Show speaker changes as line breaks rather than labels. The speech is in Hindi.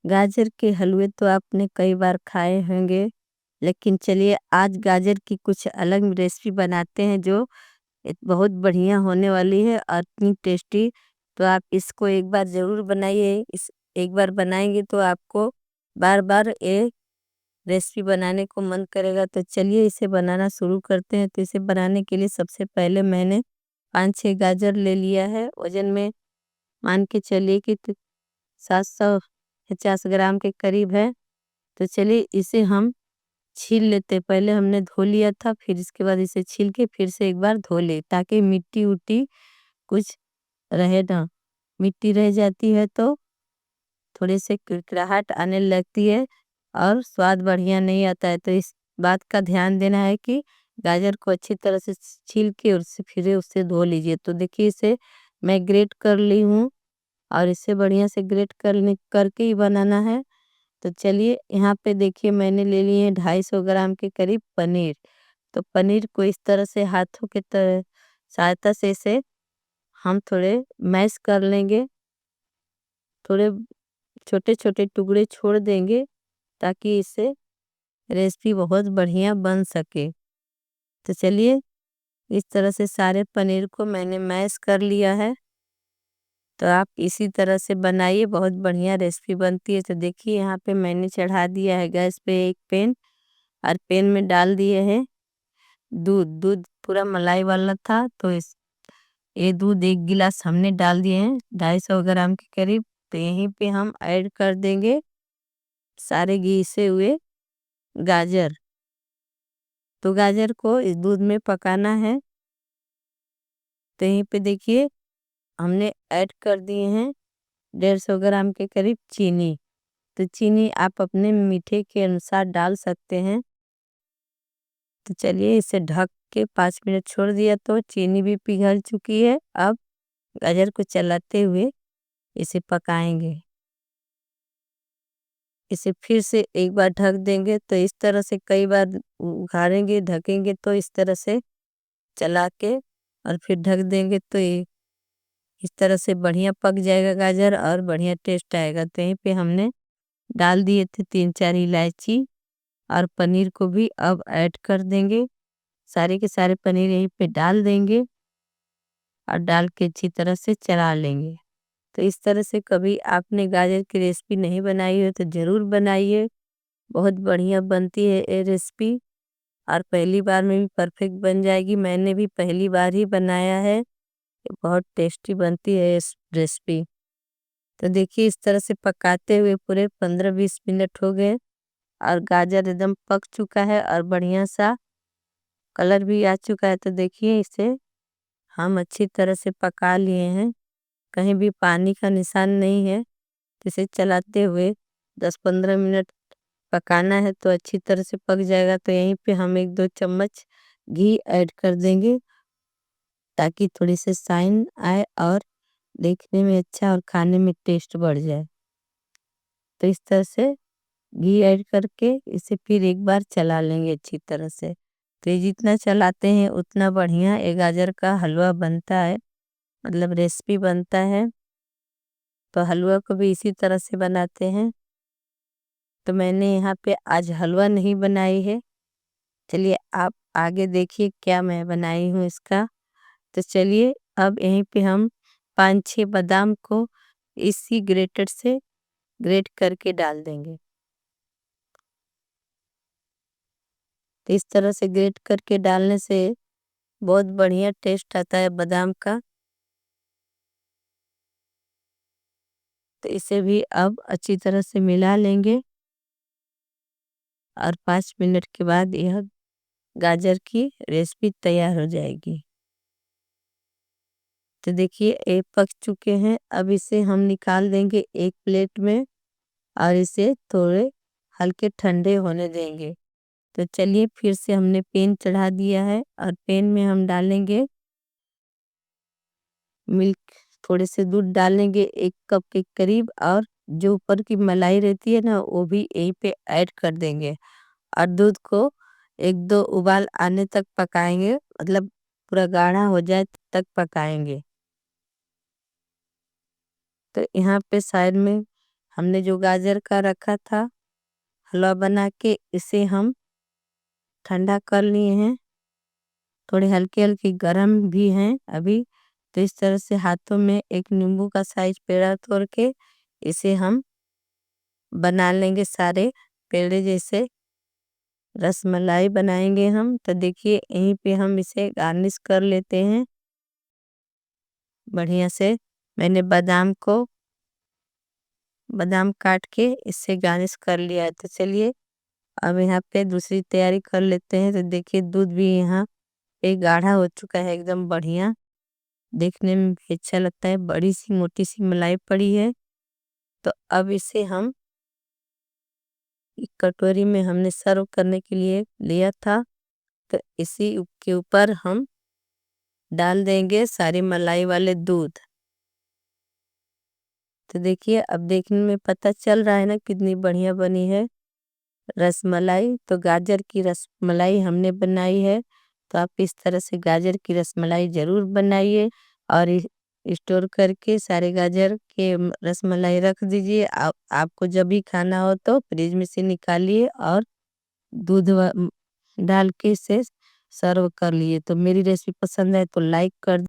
गाजर के हलवे तो आपने कई बार खाए होंगे, लेकिन चलिए आज गाजर की कुछ अलग रेसिपी बनाते हैं जो बहुत बढ़िया होने वाली है और इतनी टेस्टी। तो आप इसको एक बार ज़रूर बनाइए। इस एक बार बनाएंगे तो आपको बार बार ये रेसिपी बनाने को मन करेगा। तो चलिए इसे बनाना शुरू करते हैं। तो इसे बनाने के लिए सबसे पहले मैंने 5-6 गाजर ले लिया है। वजन में मान के चलिए कि 750 ग्राम के करीब है। तो चलिए इसे हम छील लेते। पहले हमने धो लिया था, फिर इसके बाद इसे छील के फिर से एक बार धो ले, ताकि मिट्टी उट्टी कुछ रहे ना। मिट्टी रह जाती है तो थोड़े से किरकिराहट आने लगती है और स्वाद बढ़िया नहीं आता है। तो इस बात का ध्यान देना है कि गाजर को अच्छी तरह से छील के और फिर उससे धो लीजिए। तो देखिए इसे मैं ग्रेट कर ली हूँ और इसे बढ़िया से ग्रेट करने करके ही बनाना है। तो चलिए यहाँ पे देखिए मैंने ले लिए हैं 250 ग्राम के करीब पनीर। तो पनीर को इस तरह से हाथों के सहायता से इसे हम थोड़े मैश कर लेंगे। थोड़े छोटे छोटे टुकड़े छोड़ देंगे ताकि इससे रेसिपी बहुत बढ़िया बन सके। तो चलिए इस तरह से सारे पनीर को मैंने मैश कर लिया है। तो आप इसी तरह से बनाइए, बहुत बढ़िया रेसिपी बनती है। तो देखिए यहाँ पे मैंने चढ़ा दिया है गैस पे एक पैन और पैन में डाल दिए हैं दूध। दूध पूरा मलाई वाला था, तो इस ये दूध 1 गिलास हमने डाल दिए हैं 250 ग्राम के करीब। तो यहीं पे हम ऐड कर देंगे सारे घिसे हुए गाजर। तो गाजर को इस दूध में पकाना है। तो यहीं पे देखिए हमने ऐड कर दिए हैं 150 ग्राम के करीब चीनी। तो चीनी आप अपने मीठे के अनुसार डाल सकते हैं। तो चलिए इसे ढक के 5 मिनट छोड़ दिया तो चीनी भी पिघल चुकी है। अब गाजर को चलाते हुए इसे पकाएंगे। इसे फिर से एक बार ढक देंगे। तो इस तरह से कई बार उघाड़ेंगे, ढकेंगे तो इस तरह से चला के और फिर ढक देंगे तो ये इस तरह से बढ़िया पक जाएगा गाजर और बढ़िया टेस्ट आएगा। तो यहीं पे हमने डाल दिए थे 3-4 इलायची और पनीर को भी अब ऐड कर देंगे। सारे के सारे पनीर यहीं पे डाल देंगे और डाल के अच्छी तरह से चला लेंगे। तो इस तरह से कभी आपने गाजर की रेसिपी नहीं बनाई हो तो ज़रूर बनाइए, बहुत बढ़िया बनती है ये रेसिपी और पहली बार में भी परफेक्ट बन जाएगी। मैंने भी पहली बार ही बनाया है, ये बहुत टेस्टी बनती है इस रेसिपी। तो देखिए इस तरह से पकाते हुए पूरे 15-20 मिनट हो गए और गाजर एकदम पक चुका है और बढ़िया सा कलर भी आ चुका है। तो देखिए इसे हम अच्छी तरह से पका लिए हैं, कहीं भी पानी का निशान नहीं है। इसे चलाते हुए 10-15 मिनट पकाना है तो अच्छी तरह से पक जाएगा। तो यहीं पे हम 1-2 चम्मच घी ऐड कर देंगे ताकि थोड़ी सी शाइन आए और देखने में अच्छा और खाने में टेस्ट बढ़ जाए। तो इस तरह से घी ऐड करके इसे फिर एक बार चला लेंगे अच्छी तरह से। तो ये जितना चलाते हैं उतना बढ़िया ये गाजर का हलवा बनता है, मतलब रेसिपी बनता है। तो हलवा को भी इसी तरह से बनाते हैं। तो मैंने यहाँ पे आज हलवा नहीं बनाई है। चलिए आप आगे देखिए क्या मैं बनाई हूँ इसका। तो चलिए अब यहीं पे हम 5-6 बादाम को इसी ग्रेटर से ग्रेट करके डाल देंगे। तो इस तरह से ग्रेट करके डालने से बहुत बढ़िया टेस्ट आता है बादाम का। तो इसे भी अब अच्छी तरह से मिला लेंगे और 5 मिनट के बाद यह गाजर की रेसिपी तैयार हो जाएगी। तो देखिए ये पक चुके हैं। अब इसे हम निकाल देंगे एक प्लेट में और इसे थोड़े हल्के ठंडे होने देंगे। तो चलिए फिर से हमने पैन चढ़ा दिया है और पैन में हम डालेंगे मिल्क। थोड़े से दूध डालेंगे 1 कप के करीब और जो ऊपर की मलाई रहती है ना वो भी यहीं पे ऐड कर देंगे और दूध को 1-2 उबाल आने तक पकाएंगे, मतलब पूरा गाढ़ा हो जाए तक पकाएंगे। तो यहाँ पे साइड में हमने जो गाजर का रखा था हलवा बना के, इसे हम ठंडा कर लिए हैं। थोड़े हल्के हल्के गरम भी हैं अभी। तो इस तरह से हाथों में एक नींबू का साइज पेड़ा तोड़ के इसे हम बना लेंगे सारे पेड़े जैसे। रसमलाई बनाएंगे हम, तो देखिए यहीं पे हम इसे गार्निश कर लेते हैं बढ़िया से। मैंने बादाम काट के इससे गार्निश कर लिया है। तो चलिए अब यहाँ पे दूसरी तैयारी कर लेते हैं। तो देखिए दूध भी यहाँ पे गाढ़ा हो चुका है एकदम बढ़िया, देखने में भी अच्छा लगता है। बड़ी सी मोटी सी मलाई पड़ी है। तो अब इसे हम एक कटोरी में हमने सर्व करने के लिए लिया था। तो इसी के ऊपर हम डाल देंगे सारी मलाई वाले दूध। तो देखिए अब देखने में पता चल रहा है ना कितनी बढ़िया बनी है रसमलाई। तो गाजर की रसमलाई हमने बनाई है। तो आप इस तरह से गाजर की रसमलाई ज़रूर बनाइए और स्टोर करके सारे गाजर के रसमलाई रख दीजिए। आपको जब भी खाना हो तो फ्रिज में से निकालिए और दूध डाल के इसे सर्व कर लिए। तो मेरी रेसिपी पसंद है तो लाइक कर